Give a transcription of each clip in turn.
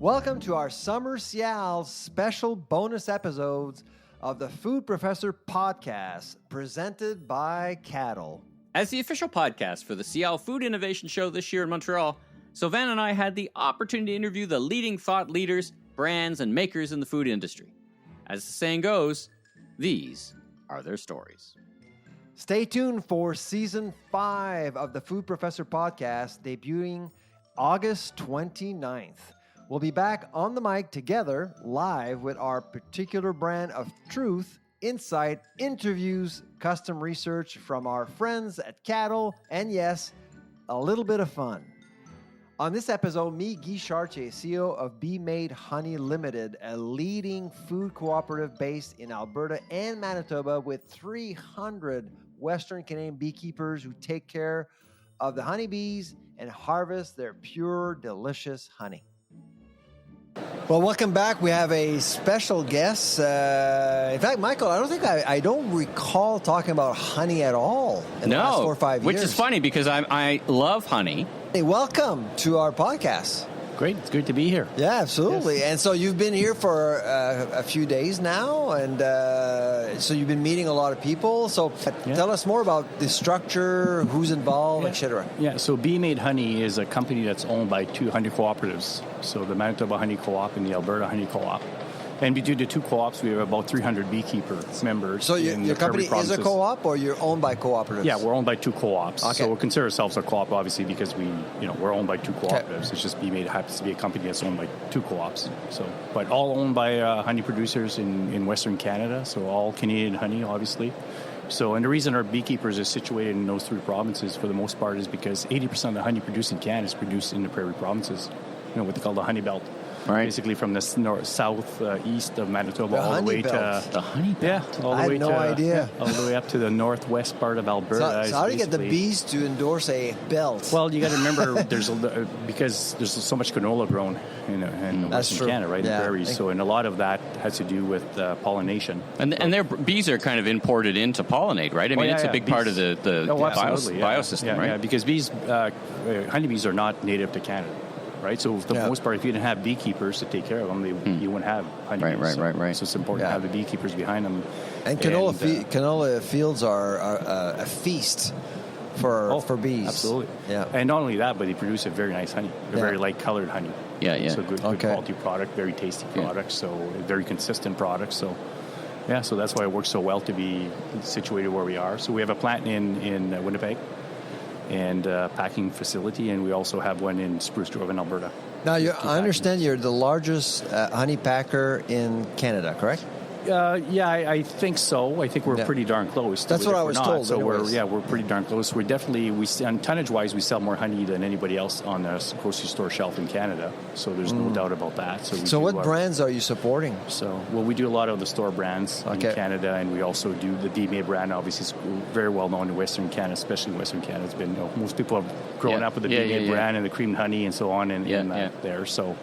Welcome to our Summer SIAL special bonus episodes of the Food Professor podcast, presented by Caddle. As the official podcast for the SIAL Food Innovation show this year in Montreal, Sylvain and I had the opportunity to interview the leading thought leaders, brands, and makers in the food industry. As the saying goes, these are their stories. Stay tuned for Season 5 of the Food Professor podcast, debuting August 29th. We'll be back on the mic together, live with our particular brand of truth, insight, interviews, custom research from our friends at Caddle, and yes, a little bit of fun. On this episode, me, Guy Chartier, CEO of Maid Honey Limited, a leading food cooperative based in Alberta and Manitoba with 300 Western Canadian beekeepers who take care of the honeybees and harvest their pure, delicious honey. Well, welcome back. We have a special guest. In fact, Michael, I don't recall talking about honey at all in the last 4 or 5 years. Which is funny because I love honey. Hey, welcome to our podcast. Great. It's good to be here. Yeah, absolutely. Yes. And so you've been here for a few days now, and so you've been meeting a lot of people. So tell us more about the structure, who's involved, etc. Yeah, so Maid Honey is a company that's owned by two honey cooperatives. So the Manitoba Honey Co-op and the Alberta Honey Co-op. And between the two co-ops, we have about 300 beekeeper members. So your company is a co-op, or you're owned by cooperatives? Yeah, we're owned by two co-ops. Okay. So we consider ourselves a co-op, obviously, because we're owned by two cooperatives. Okay. It's just Maid happens to be a company that's owned by two co-ops. So, but all owned by honey producers in Western Canada. So all Canadian honey, obviously. So, and the reason our beekeepers are situated in those three provinces, for the most part, is because 80% of the honey produced in Canada is produced in the prairie provinces. What they call the honey belt. Right. Basically from the north, south, east of Manitoba all the way to the honey belt. Yeah, all the I way had no idea. All the way up to the northwest part of Alberta. So how do you get the bees to endorse a belt? Well, you got to remember because there's so much canola grown in Western Canada, right? Yeah. In prairies. So, and a lot of that has to do with pollination. And their bees are kind of imported in to pollinate, right? I mean, it's a big part of the biosystem, right? Yeah, because honeybees are not native to Canada. Right, so for the most part, if you didn't have beekeepers to take care of them, you wouldn't have honeybees. Right. So it's important to have the beekeepers behind them. And canola fields are a feast for bees. Absolutely. Yeah. And not only that, but they produce a very nice honey, a very light colored honey. Yeah. So good quality product, very tasty product, so a very consistent product. So so that's why it works so well to be situated where we are. So we have a plant in Winnipeg. And packing facility, and we also have one in Spruce Grove in Alberta. Now, I understand you're the largest honey packer in Canada, correct? I think so. I think we're pretty darn close. That's what I was told. So we're pretty darn close. We're definitely on tonnage-wise, we sell more honey than anybody else on the grocery store shelf in Canada. So there's no doubt about that. So what brands are you supporting? So we do a lot of the store brands in Canada, and we also do the Maid brand. Obviously, it's very well known in Western Canada, especially in Western Canada. It's been most people have grown up with the Maid brand and the cream honey and so on, and there. So.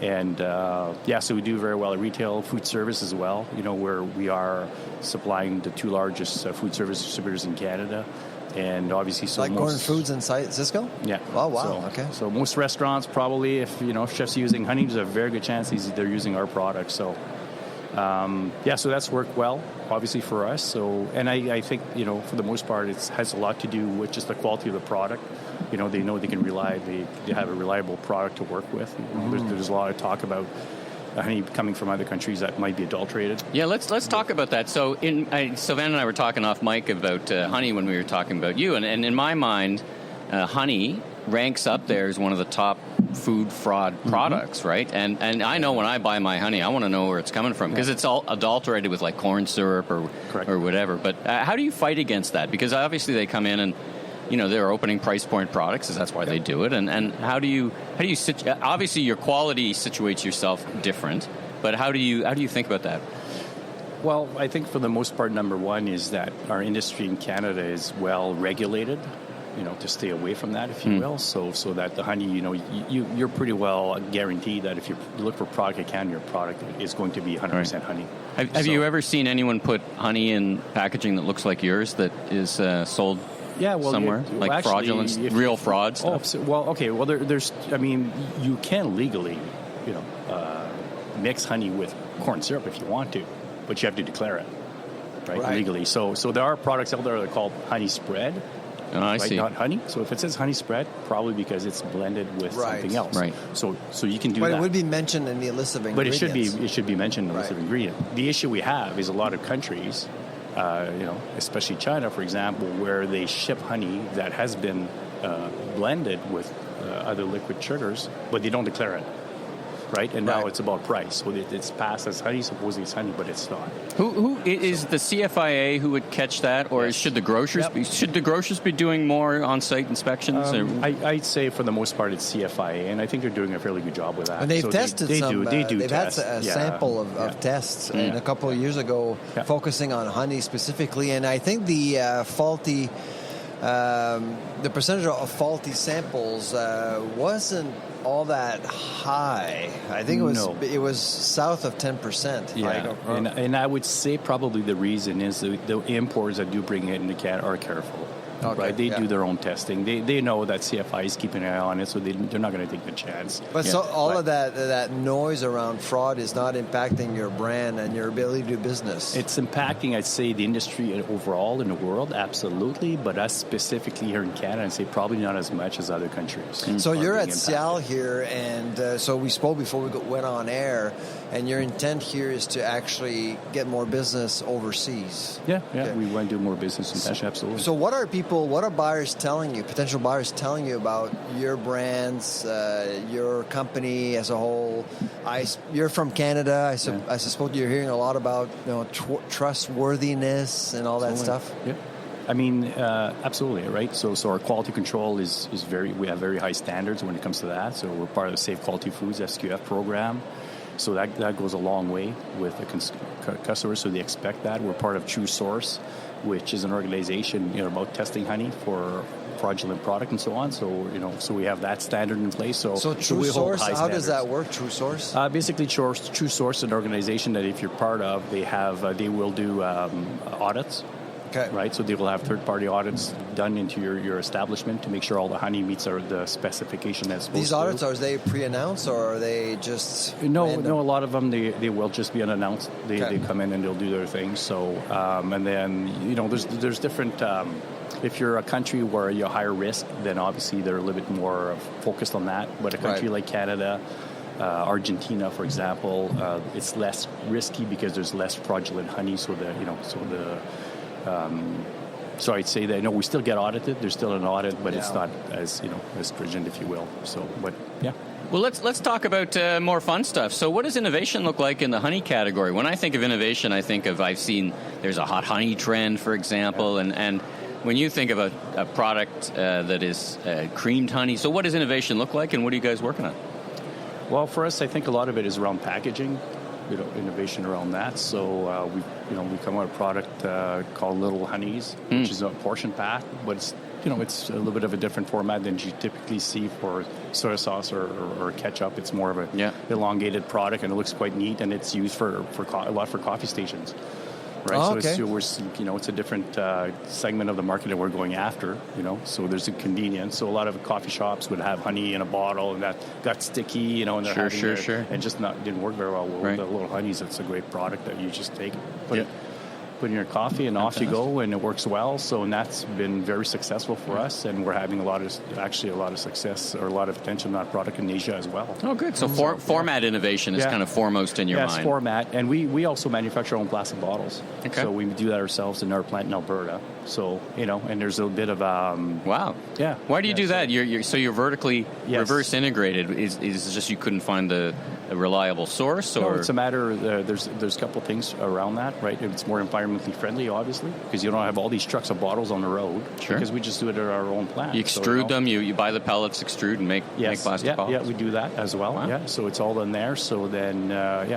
And, so we do very well at retail, food service as well, where we are supplying the two largest food service distributors in Canada. And obviously, so like Gordon Foods and Cisco? Yeah. Oh, wow. Okay. So most restaurants probably, if chefs are using honey, there's a very good chance they're using our product. So, so that's worked well, obviously, for us. So, and I think, for the most part, it has a lot to do with just the quality of the product. They know they can they have a reliable product to work with. There's a lot of talk about honey coming from other countries that might be adulterated. Yeah, let's talk about that. So, Sylvain and I were talking off mic about honey when we were talking about you, and in my mind, honey ranks up there as one of the top food fraud products, right? And I know when I buy my honey, I want to know where it's coming from because it's all adulterated with like corn syrup or whatever. But how do you fight against that? Because obviously they come in and they're opening price point products, because that's why they do it. And how do you obviously your quality situates yourself different, but how do you think about that? Well, I think for the most part, number one is that our industry in Canada is well regulated, to stay away from that, if you will. So that the honey, you're pretty well guaranteed that if you look for product at Canada, your product is going to be 100% honey. Have you ever seen anyone put honey in packaging that looks like yours that is sold? Somewhere, fraudulent, real fraud stuff? There's, you can legally mix honey with corn syrup if you want to, but you have to declare it, right? Legally. So there are products out there that are called honey spread. Oh, I see. Not honey. So if it says honey spread, probably because it's blended with something else. Right. So you can do that. But it would be mentioned in the list of ingredients. But it should be mentioned in the list of ingredients. The issue we have is a lot of countries, especially China, for example, where they ship honey that has been blended with other liquid sugars, but they don't declare it. Right, and now it's about price. So it's passed as honey. Supposedly it's honey, but it's not. Who is the CFIA who would catch that, or should the grocers be? Should the grocers be doing more on-site inspections? I'd say for the most part it's CFIA, and I think they're doing a fairly good job with that. And they've tested some. They've had a sample of tests, and a couple of years ago, focusing on honey specifically. And I think the the percentage of faulty samples wasn't all that high. I think it was south of 10%. Yeah, and I would say probably the reason is the importers that do bring it into Canada are careful. Okay, right, they do their own testing. They know that CFI is keeping an eye on it, so they're not going to take the chance. But so all of that noise around fraud is not impacting your brand and your ability to do business. It's impacting, I'd say, the industry overall in the world, absolutely. But us specifically here in Canada, I'd say probably not as much as other countries. So you're at SIAL here, and so we spoke before we went on air. And your intent here is to actually get more business overseas. Yeah. We want to do more business internationally, absolutely. So what are buyers telling you, potential buyers telling you about your brands, your company as a whole? You're from Canada. I suppose you're hearing a lot about trustworthiness and all that stuff. Yeah. I mean, absolutely, right? So our quality control is we have very high standards when it comes to that. So we're part of the Safe Quality Foods SQF program. So that goes a long way with the customers, so they expect that. We're part of True Source, which is an organization about testing honey for fraudulent product and so on. So we have that standard in place. So True Source, how does that work? True Source? Basically, True Source is an organization that if you're part of, they will do audits. Okay. Right, so they will have third-party audits done into your establishment to make sure all the honey meets the specification that's supposed to. These audits, are they pre-announced or are they just random? No, a lot of them, they will just be unannounced. They come in and they'll do their thing. So, and then, there's different... if you're a country where you're higher risk, then obviously they're a little bit more focused on that. But a country like Canada... Argentina, for example, it's less risky because there's less fraudulent honey. So I'd say that we still get audited. There's still an audit, but it's not as as stringent, if you will. So, but yeah. Well, let's talk about more fun stuff. So, what does innovation look like in the honey category? When I think of innovation, I've seen there's a hot honey trend, for example, and when you think of a product that is creamed honey, so what does innovation look like, and what are you guys working on? Well, for us, I think a lot of it is around packaging. Innovation around that. So we come out with a product called Little Honeys, which is a portion pack, but it's a little bit of a different format than you typically see for soy sauce or ketchup. It's more of a elongated product, and it looks quite neat, and it's used for a lot for coffee stations. Right, it's a different segment of the market that we're going after. So there's a convenience. So a lot of coffee shops would have honey in a bottle, and that got sticky. And they're and just didn't work very well. With the Little Honeys, it's a great product that you just take, put in your coffee, and off you go, and it works well. So, and that's been very successful for us, and we're having a lot of success or a lot of attention on that product in Asia as well. Oh, good. So format innovation is kind of foremost in your mind. Yes, format, and we also manufacture our own plastic bottles. Okay. So we do that ourselves in our plant in Alberta. So and there's a bit of wow. Yeah. Why do you do that? You're vertically reverse integrated. Is it just you couldn't find a reliable source, or? No, it's a matter. There's a couple things around that, right? It's more environmentally friendly, obviously, because you don't have all these trucks of bottles on the road. Sure. Because we just do it at our own plant. You extrude them. You buy the pellets, extrude, and make plastic bottles. Yeah, we do that as well. Wow. Yeah, so it's all in there. So then,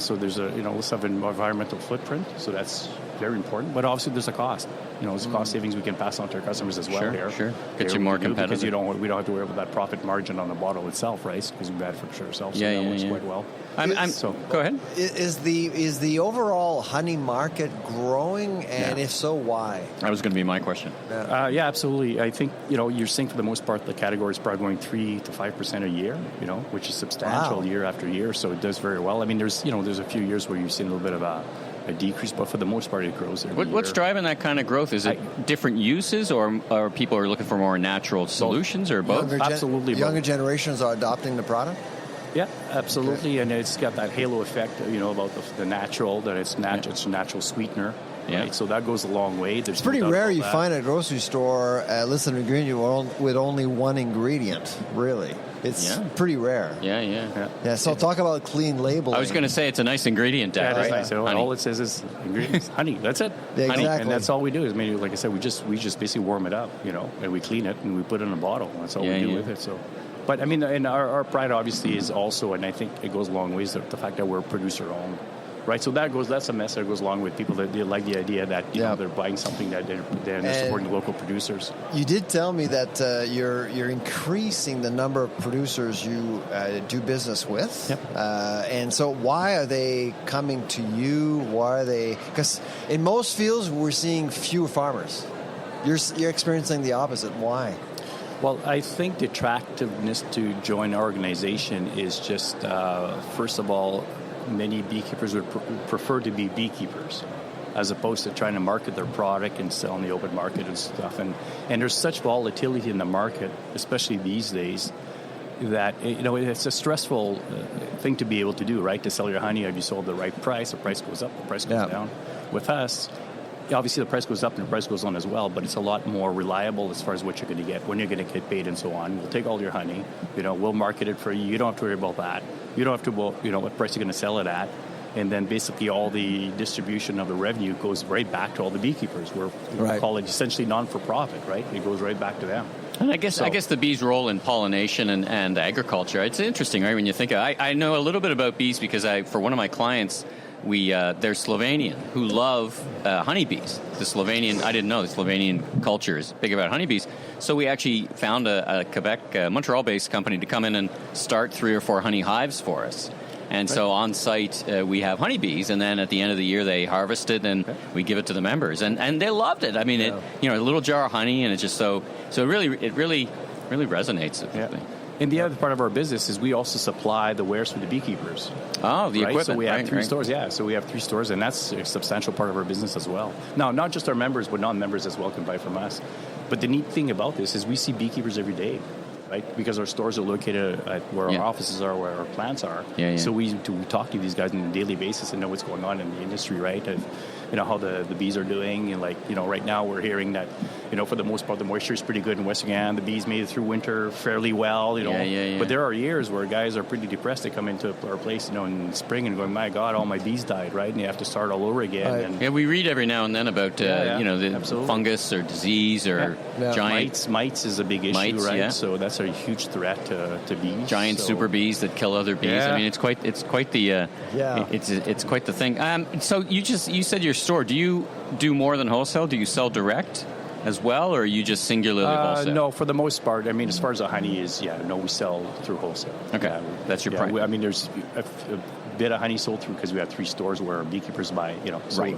so there's let's have an environmental footprint. So that's very important. But obviously, there's a cost. There's a cost savings we can pass on to our customers as well. Sure. Get you more competitive because we don't have to worry about that profit margin on the bottle itself, right? Because we manufacture ourselves. So that works quite well. Go ahead. Is the overall honey market growing, and if so, why? That was going to be my question. Yeah, absolutely. I think you're seeing for the most part the category is probably growing 3 to 5% a year. Which is substantial year after year. So it does very well. I mean, there's a few years where you've seen a little bit of a decrease, but for the most part, it grows every year. What's driving that kind of growth? Is it different uses, or people are looking for more natural solutions, or both? Absolutely. Younger generations are adopting the product? Yeah, absolutely, and it's got that halo effect, about the natural, that it's a natural sweetener. Yeah. Right? So that goes a long way. It's pretty rare you find a grocery store a listed ingredient with only one ingredient, really. It's pretty rare. Yeah. So talk about clean labeling. I was going to say it's a nice ingredient, Dad. Yeah, right? Nice. All it says is ingredients, honey. That's it. Yeah, honey, exactly. and that's all we do. Like I said, we just basically warm it up, and we clean it and we put it in a bottle. That's all we do with it. So, but I mean, and our pride obviously is also, and I think it goes a long ways, the fact that we're producer owned. Right, so that's a message that goes along with people that they like the idea that they're buying something that they're supporting local producers. You did tell me that you're increasing the number of producers you do business with. Yep. And so why are they coming to you? Why are they? Because in most fields we're seeing fewer farmers. You're experiencing the opposite. Why? Well, I think the attractiveness to join our organization is just first of all, many beekeepers would prefer to be beekeepers as opposed to trying to market their product and sell in the open market and stuff. And there's such volatility in the market, especially these days, that it's a stressful thing to be able to do, right? To sell your honey, have you sold the right price? The price goes up, the price goes down. With us, obviously the price goes up and the price goes on as well, but it's a lot more reliable as far as what you're going to get, when you're going to get paid, and so on. We'll take all your honey, we'll market it for you. You don't have to worry about that. You don't have to, what price you're going to sell it at. And then basically all the distribution of the revenue goes right back to all the beekeepers. We call it essentially non-for-profit, right? It goes right back to them. And I guess the bees' role in pollination and agriculture, it's interesting, right? When you think I know a little bit about bees because for one of my clients, they're Slovenian who love honeybees. The Slovenian, I didn't know, the Slovenian culture is big about honeybees. So we actually found a Quebec, Montreal-based company to come in and start 3 or 4 honey hives for us. And so on site, we have honeybees, and then at the end of the year, they harvest it, and we give it to the members. And they loved it. I mean, a little jar of honey, and it's just so it really resonates. And the other part of our business is we also supply the wares for the beekeepers. Oh, the equipment. So we have 3 stores. Yeah, so we have 3 stores, and that's a substantial part of our business as well. Now, not just our members, but non-members as well can buy from us. But the neat thing about this is we see beekeepers every day, right? Because our stores are located at where our offices are, where our plants are. So we talk to these guys on a daily basis and know what's going on in the industry, right? And, how the bees are doing. And right now we're hearing that, for the most part, the moisture is pretty good in Western Canada. The bees made it through winter fairly well, But there are years where guys are pretty depressed. They come into our place, in spring and going, my God, all my bees died, right? And you have to start all over again. And, we read every now and then about, the fungus or disease or giant... Mites is a big issue, right? Yeah. So that's a huge threat to bees. Giant super bees that kill other bees. I mean, it's quite the it's quite the thing. So you said your store. Do you do more than wholesale? Do you sell direct as well, or are you just singularly wholesale? No, for the most part. I mean, as far as the honey is, we sell through wholesale. Okay, that's your price. I mean, there's a bit of honey sold through because we have 3 stores where beekeepers buy,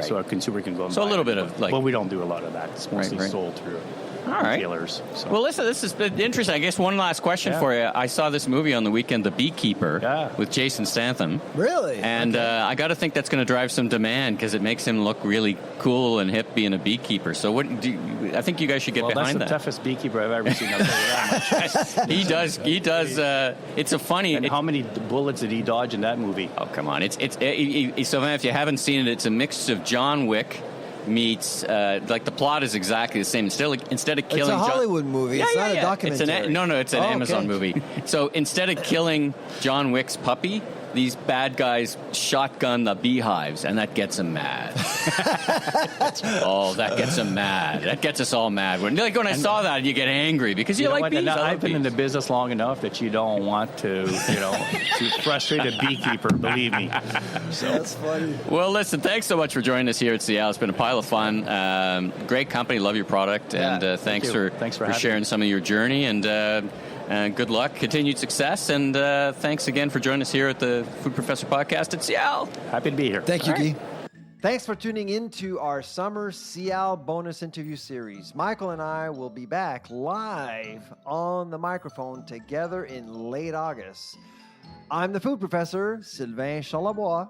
so a consumer can go and buy. So a little bit of Well, we don't do a lot of that. It's mostly sold through retailers. So. Well, listen, this has been interesting. I guess one last question for you. I saw this movie on the weekend, The Beekeeper, with Jason Statham. Really? And I got to think that's going to drive some demand because it makes him look really cool and hip being a beekeeper. So I think you guys should get behind that. That's the toughest beaver I've ever seen. I'll tell you that much. He does. It's a funny. And how many bullets did he dodge in that movie? Oh, come on! Sylvain, if you haven't seen it, it's a mix of John Wick meets the plot is exactly the same. Instead of killing, it's a Hollywood movie. It's not a documentary. It's an Amazon movie. So instead of killing John Wick's puppy, these bad guys shotgun the beehives, and that gets them mad. That gets them mad. That gets us all mad. When I saw that, you get angry because you like bees. I've been in the business long enough that you don't want to, to frustrate a beekeeper, believe me. So. That's funny. Well, listen, thanks so much for joining us here at SIAL. It's been a pile of fun. Great company. Love your product. Yeah, and thanks for sharing some of your journey. And good luck, continued success, and thanks again for joining us here at the Food Professor Podcast at SIAL. Happy to be here. Thank you, Guy. Thanks for tuning in to our summer SIAL bonus interview series. Michael and I will be back live on the microphone together in late August. I'm the Food Professor, Sylvain Charlebois.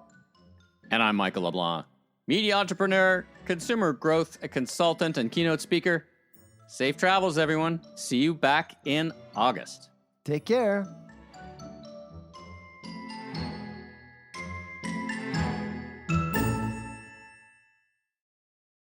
And I'm Michael LeBlanc, media entrepreneur, consumer growth consultant, and keynote speaker. Safe travels, everyone. See you back in August. Take care.